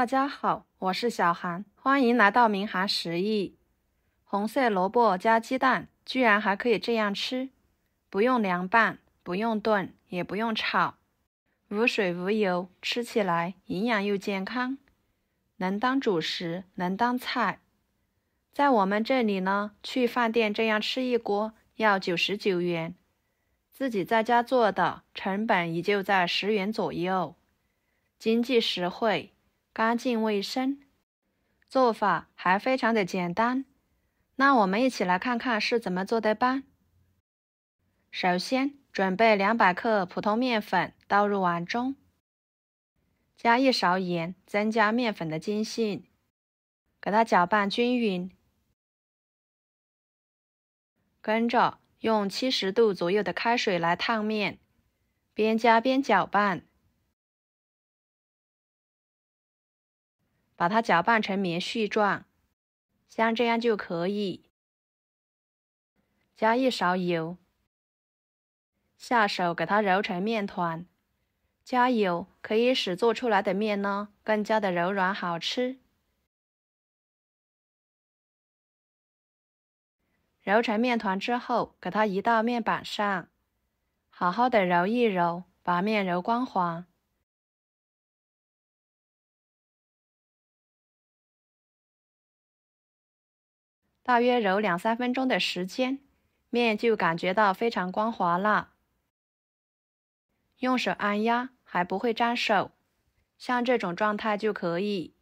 大家好，我是小韩，欢迎来到明韩食艺。红色萝卜加鸡蛋，居然还可以这样吃，不用凉拌，不用炖，也不用炒，无水无油，吃起来营养又健康，能当主食，能当菜。在我们这里呢，去饭店这样吃一锅要99元，自己在家做的成本也就在10元左右，经济实惠，干净卫生，做法还非常的简单。那我们一起来看看是怎么做的吧。首先，准备200克普通面粉倒入碗中，加1勺盐，增加面粉的筋性，给它搅拌均匀。跟着用70度左右的开水来烫面，边加边搅拌，把它搅拌成棉絮状，像这样就可以。加1勺油，下手给它揉成面团。加油可以使做出来的面呢更加的柔软好吃。揉成面团之后，给它移到面板上，好好的揉一揉，把面揉光滑。大约揉2-3分钟的时间，面就感觉到非常光滑了。用手按压还不会粘手，像这种状态就可以。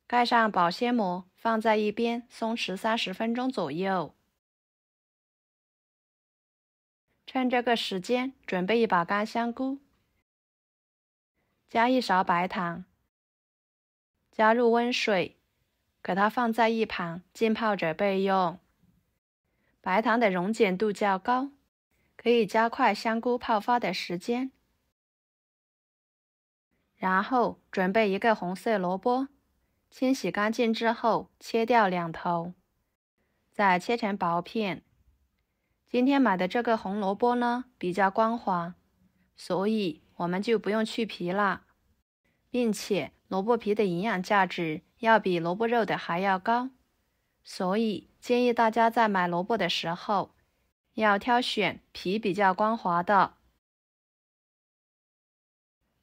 盖上保鲜膜，放在一边松弛30分钟左右。趁这个时间，准备一把干香菇，加1勺白糖，加入温水，给它放在一旁浸泡着备用。白糖的溶解度较高，可以加快香菇泡发的时间。然后准备一个红色萝卜，清洗干净之后切掉2头，再切成薄片。今天买的这个红萝卜呢比较光滑，所以我们就不用去皮了，并且萝卜皮的营养价值要比萝卜肉的还要高，所以建议大家在买萝卜的时候要挑选皮比较光滑的。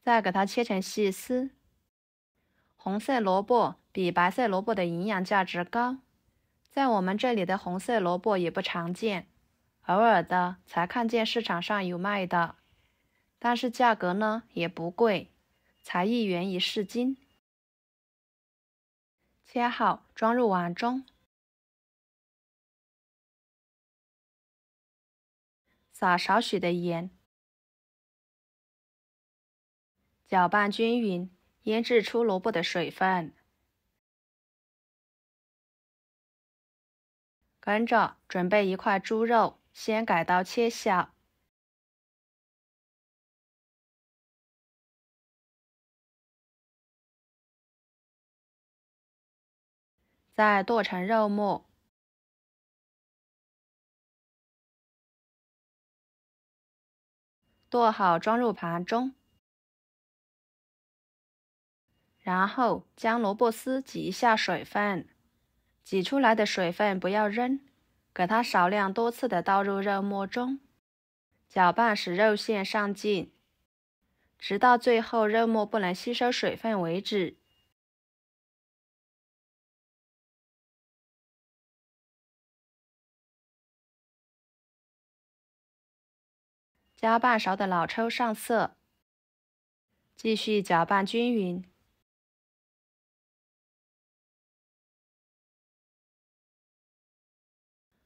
再给它切成细丝。红色萝卜比白色萝卜的营养价值高，在我们这里的红色萝卜也不常见，偶尔的才看见市场上有卖的，但是价格呢也不贵，才1元1斤。切好装入碗中，撒少许的盐，搅拌均匀，腌制出萝卜的水分。跟着准备一块猪肉，先改刀切小，再剁成肉末，剁好装入盘中，然后将萝卜丝挤一下水分，挤出来的水分不要扔，给它少量多次的倒入肉末中，搅拌使肉馅上劲，直到最后肉末不能吸收水分为止。加半勺的老抽上色，继续搅拌均匀。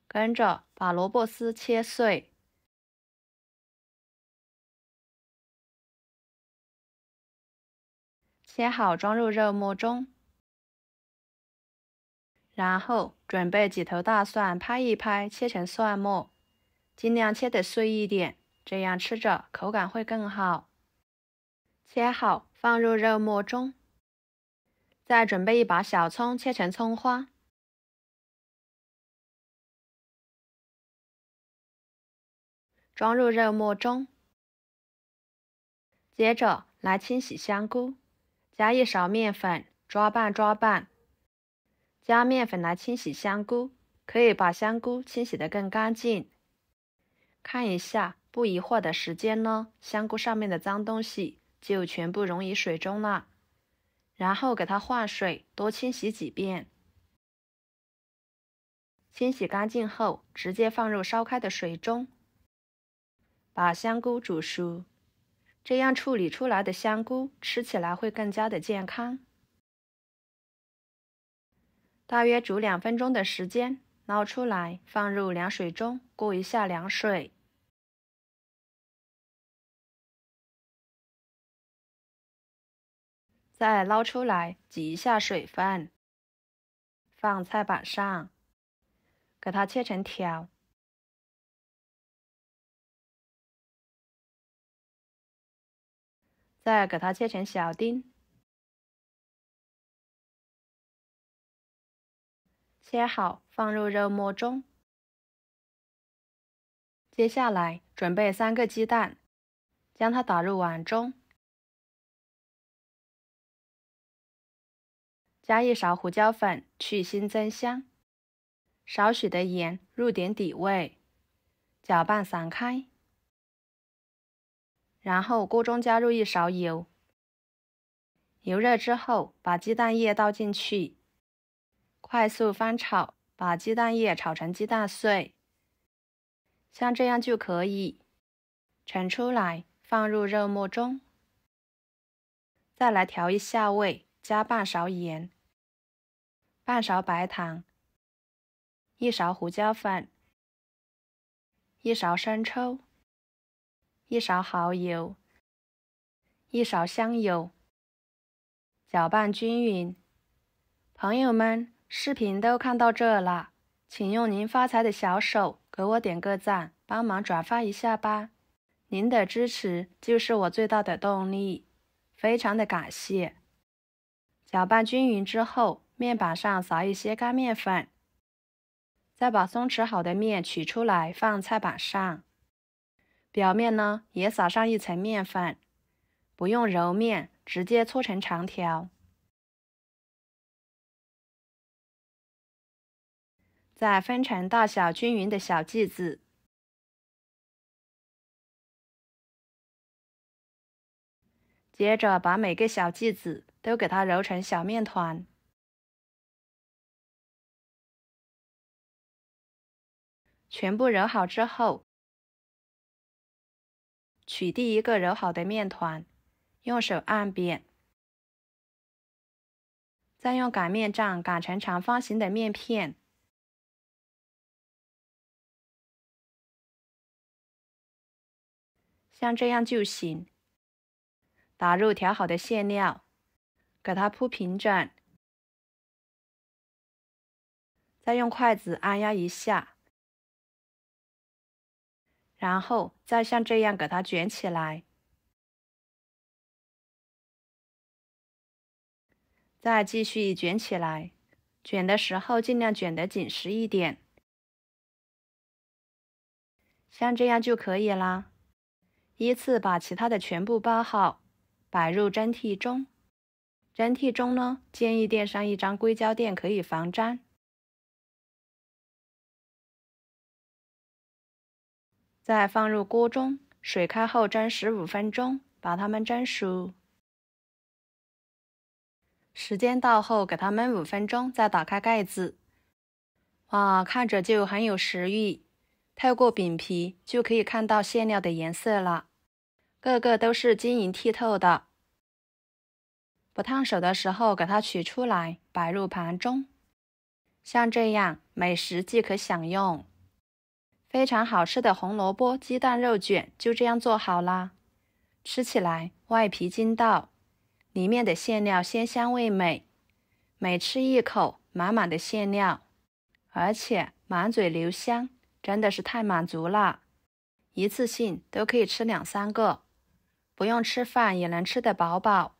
跟着把萝卜丝切碎，切好装入肉末中，然后准备几头大蒜拍一拍，切成蒜末，尽量切得碎一点，这样吃着口感会更好。切好放入肉末中，再准备一把小葱切成葱花，装入肉末中。接着来清洗香菇，加1勺面粉，抓拌抓拌。加面粉来清洗香菇，可以把香菇清洗得更干净。看一下，不一会儿的时间呢，香菇上面的脏东西就全部溶于水中了。然后给它换水，多清洗几遍。清洗干净后，直接放入烧开的水中，把香菇煮熟。这样处理出来的香菇吃起来会更加的健康。大约煮2分钟的时间，捞出来放入凉水中过一下凉水。再捞出来挤一下水分，放菜板上，给它切成条。再给它切成小丁，切好放入肉末中。接下来准备3个鸡蛋，将它打入碗中，加1勺胡椒粉去腥增香，少许的盐入点底味，搅拌散开。然后锅中加入1勺油，油热之后把鸡蛋液倒进去，快速翻炒，把鸡蛋液炒成鸡蛋碎，像这样就可以。盛出来放入肉末中，再来调一下味，加半勺盐，半勺白糖，1勺胡椒粉，1勺生抽，1勺蚝油，1勺香油，搅拌均匀。朋友们，视频都看到这了，请用您发财的小手给我点个赞，帮忙转发一下吧。您的支持就是我最大的动力，非常的感谢。搅拌均匀之后，面板上撒一些干面粉，再把松弛好的面取出来放菜板上，表面呢也撒上1层面粉，不用揉面，直接搓成长条。再分成大小均匀的小剂子，接着把每个小剂子都给它揉成小面团。全部揉好之后，取第一个揉好的面团，用手按扁，再用擀面杖擀成长方形的面片。像这样就行。打入调好的馅料，给它铺平整，再用筷子按压一下，然后再像这样给它卷起来，再继续卷起来。卷的时候尽量卷得紧实一点，像这样就可以啦。依次把其他的全部包好，摆入蒸屉中。蒸屉中呢，建议垫上1张硅胶垫，可以防粘。再放入锅中，水开后蒸15分钟，把它们蒸熟。时间到后，给它焖5分钟，再打开盖子。哇，看着就很有食欲。透过饼皮就可以看到馅料的颜色了，个个都是晶莹剔透的。不烫手的时候，给它取出来，摆入盘中。像这样，美食即可享用。非常好吃的红萝卜鸡蛋肉卷就这样做好啦。吃起来外皮筋道，里面的馅料鲜香味美，每吃一口满满的馅料，而且满嘴留香，真的是太满足了。一次性都可以吃2、3个，不用吃饭也能吃得饱饱。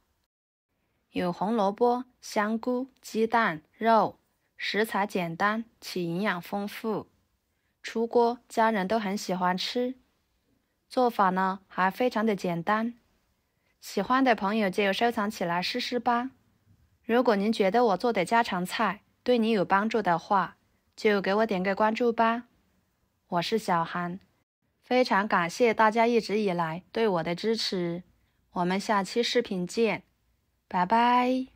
有红萝卜、香菇、鸡蛋、肉，食材简单且营养丰富，出锅家人都很喜欢吃。做法呢还非常的简单，喜欢的朋友就收藏起来试试吧。如果您觉得我做的家常菜对你有帮助的话，就给我点个关注吧。我是小韩，非常感谢大家一直以来对我的支持。我们下期视频见，拜拜。